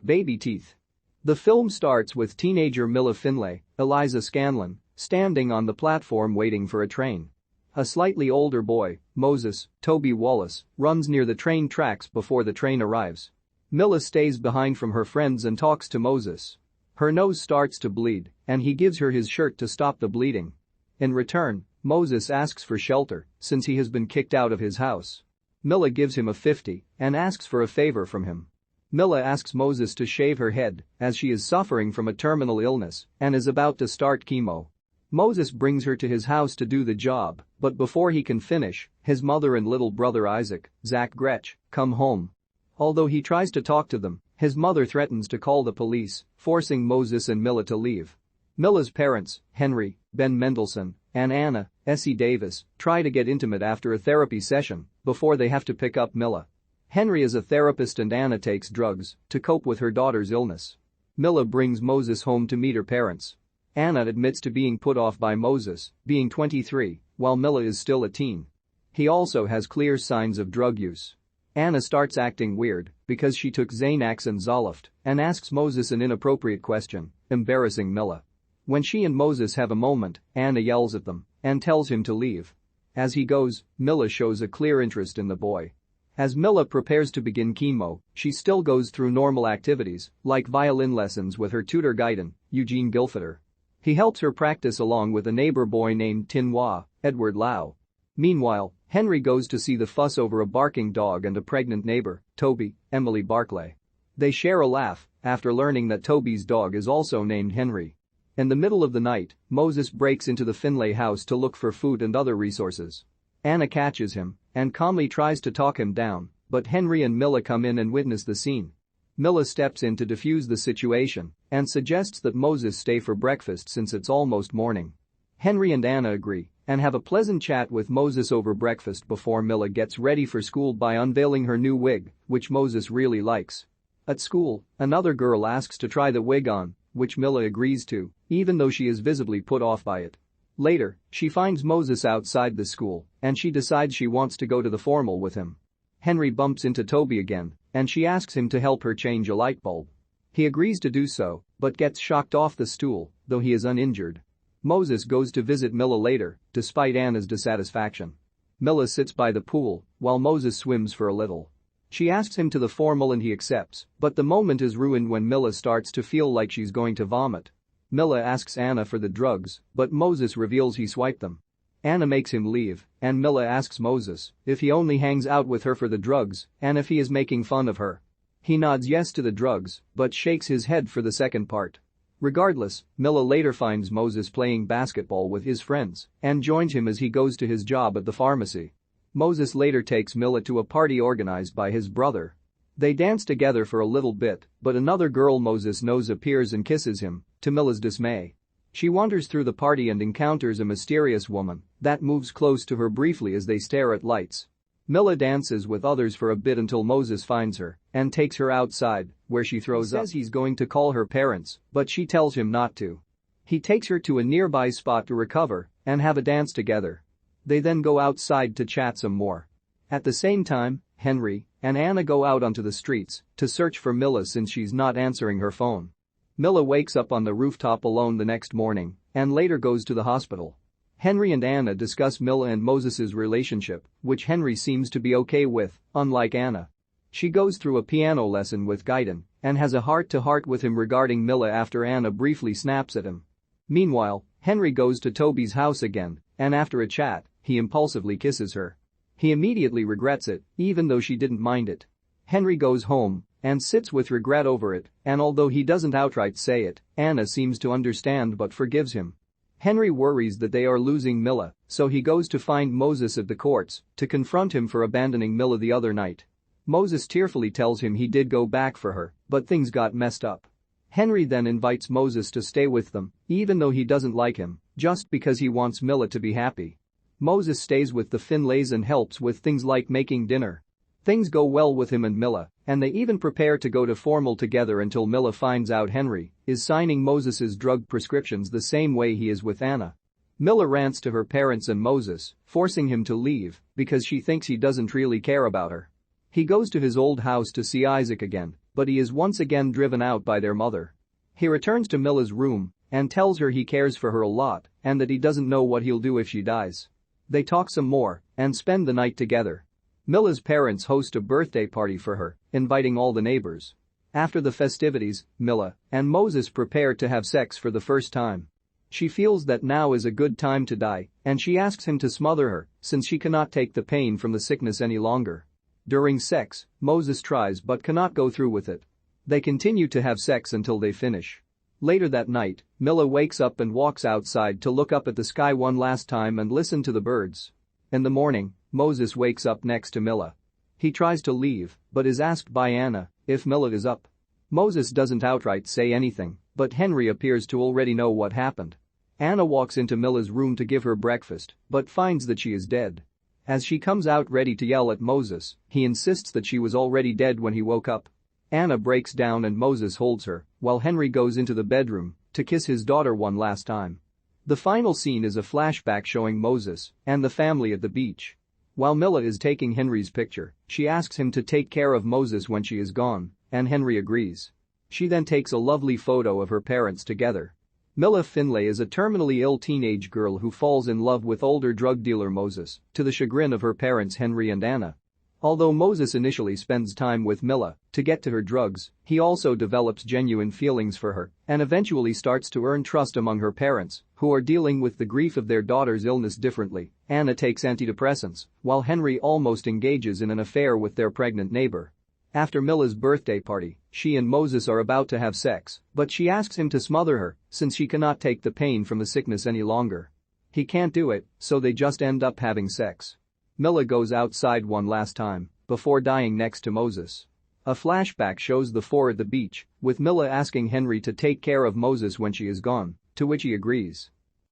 Babyteeth. The film starts with teenager Milla Finlay, Eliza Scanlen, standing on the platform waiting for a train. A slightly older boy, Moses, Toby Wallace, runs near the train tracks before the train arrives. Milla stays behind from her friends and talks to Moses. Her nose starts to bleed, and he gives her his shirt to stop the bleeding. In return, Moses asks for shelter since he has been kicked out of his house. Milla gives him a 50 and asks for a favor from him. Milla asks Moses to shave her head as she is suffering from a terminal illness and is about to start chemo. Moses brings her to his house to do the job, but before he can finish, his mother and little brother Isaac, Zack Grech, come home. Although he tries to talk to them, his mother threatens to call the police, forcing Moses and Milla to leave. Milla's parents, Henry, Ben Mendelsohn, and Anna, Essie Davis, try to get intimate after a therapy session before they have to pick up Milla. Henry is a therapist and Anna takes drugs to cope with her daughter's illness. Milla brings Moses home to meet her parents. Anna admits to being put off by Moses, being 23, while Milla is still a teen. He also has clear signs of drug use. Anna starts acting weird because she took Xanax and Zoloft and asks Moses an inappropriate question, embarrassing Milla. When she and Moses have a moment, Anna yells at them and tells him to leave. As he goes, Milla shows a clear interest in the boy. As Milla prepares to begin chemo, she still goes through normal activities, like violin lessons with her tutor Gaiden, Eugene Gilfeter. He helps her practice along with a neighbor boy named Tinwa, Edward Lau. Meanwhile, Henry goes to see the fuss over a barking dog and a pregnant neighbor, Toby, Emily Barclay. They share a laugh after learning that Toby's dog is also named Henry. In the middle of the night, Moses breaks into the Finlay house to look for food and other resources. Anna catches him and calmly tries to talk him down, but Henry and Milla come in and witness the scene. Milla steps in to defuse the situation and suggests that Moses stay for breakfast since it's almost morning. Henry and Anna agree and have a pleasant chat with Moses over breakfast before Milla gets ready for school by unveiling her new wig, which Moses really likes. At school, another girl asks to try the wig on, which Milla agrees to, even though she is visibly put off by it. Later, she finds Moses outside the school and she decides she wants to go to the formal with him. Henry bumps into Toby again and she asks him to help her change a light bulb. He agrees to do so, but gets shocked off the stool, though he is uninjured. Moses goes to visit Milla later, despite Anna's dissatisfaction. Milla sits by the pool while Moses swims for a little. She asks him to the formal and he accepts, but the moment is ruined when Milla starts to feel like she's going to vomit. Milla asks Anna for the drugs, but Moses reveals he swiped them. Anna makes him leave, and Milla asks Moses if he only hangs out with her for the drugs and if he is making fun of her. He nods yes to the drugs, but shakes his head for the second part. Regardless, Milla later finds Moses playing basketball with his friends and joins him as he goes to his job at the pharmacy. Moses later takes Milla to a party organized by his brother. They dance together for a little bit, but another girl Moses knows appears and kisses him, to Milla's dismay. She wanders through the party and encounters a mysterious woman that moves close to her briefly as they stare at lights. Milla dances with others for a bit until Moses finds her and takes her outside, where she throws up. He says he's going to call her parents, but she tells him not to. He takes her to a nearby spot to recover and have a dance together. They then go outside to chat some more. At the same time, Henry and Anna go out onto the streets to search for Milla since she's not answering her phone. Milla wakes up on the rooftop alone the next morning and later goes to the hospital. Henry and Anna discuss Milla and Moses's relationship, which Henry seems to be okay with, unlike Anna. She goes through a piano lesson with Gaiden and has a heart-to-heart with him regarding Milla after Anna briefly snaps at him. Meanwhile, Henry goes to Toby's house again and after a chat, he impulsively kisses her. He immediately regrets it, even though she didn't mind it. Henry goes home and sits with regret over it, and although he doesn't outright say it, Anna seems to understand but forgives him. Henry worries that they are losing Milla, so he goes to find Moses at the courts to confront him for abandoning Milla the other night. Moses tearfully tells him he did go back for her, but things got messed up. Henry then invites Moses to stay with them, even though he doesn't like him, just because he wants Milla to be happy. Moses stays with the Finlays and helps with things like making dinner. Things go well with him and Milla, and they even prepare to go to formal together until Milla finds out Henry is signing Moses's drug prescriptions the same way he is with Anna. Milla rants to her parents and Moses, forcing him to leave because she thinks he doesn't really care about her. He goes to his old house to see Isaac again, but he is once again driven out by their mother. He returns to Milla's room and tells her he cares for her a lot and that he doesn't know what he'll do if she dies. They talk some more and spend the night together. Milla's parents host a birthday party for her, inviting all the neighbors. After the festivities, Milla and Moses prepare to have sex for the first time. She feels that now is a good time to die, and she asks him to smother her since she cannot take the pain from the sickness any longer. During sex, Moses tries but cannot go through with it. They continue to have sex until they finish. Later that night, Milla wakes up and walks outside to look up at the sky one last time and listen to the birds. In the morning, Moses wakes up next to Milla. He tries to leave but is asked by Anna if Milla is up. Moses doesn't outright say anything, but Henry appears to already know what happened. Anna walks into Milla's room to give her breakfast but finds that she is dead. As she comes out ready to yell at Moses, he insists that she was already dead when he woke up. Anna breaks down and Moses holds her while Henry goes into the bedroom to kiss his daughter one last time. The final scene is a flashback showing Moses and the family at the beach. While Milla is taking Henry's picture, she asks him to take care of Moses when she is gone, and Henry agrees. She then takes a lovely photo of her parents together. Milla Finlay is a terminally ill teenage girl who falls in love with older drug dealer Moses, to the chagrin of her parents Henry and Anna. Although Moses initially spends time with Milla to get to her drugs, he also develops genuine feelings for her and eventually starts to earn trust among her parents, who are dealing with the grief of their daughter's illness differently. Anna takes antidepressants, while Henry almost engages in an affair with their pregnant neighbor. After Milla's birthday party, she and Moses are about to have sex, but she asks him to smother her since she cannot take the pain from the sickness any longer. He can't do it, so they just end up having sex. Milla goes outside one last time before dying next to Moses. A flashback shows the four at the beach, with Milla asking Henry to take care of Moses when she is gone, to which he agrees.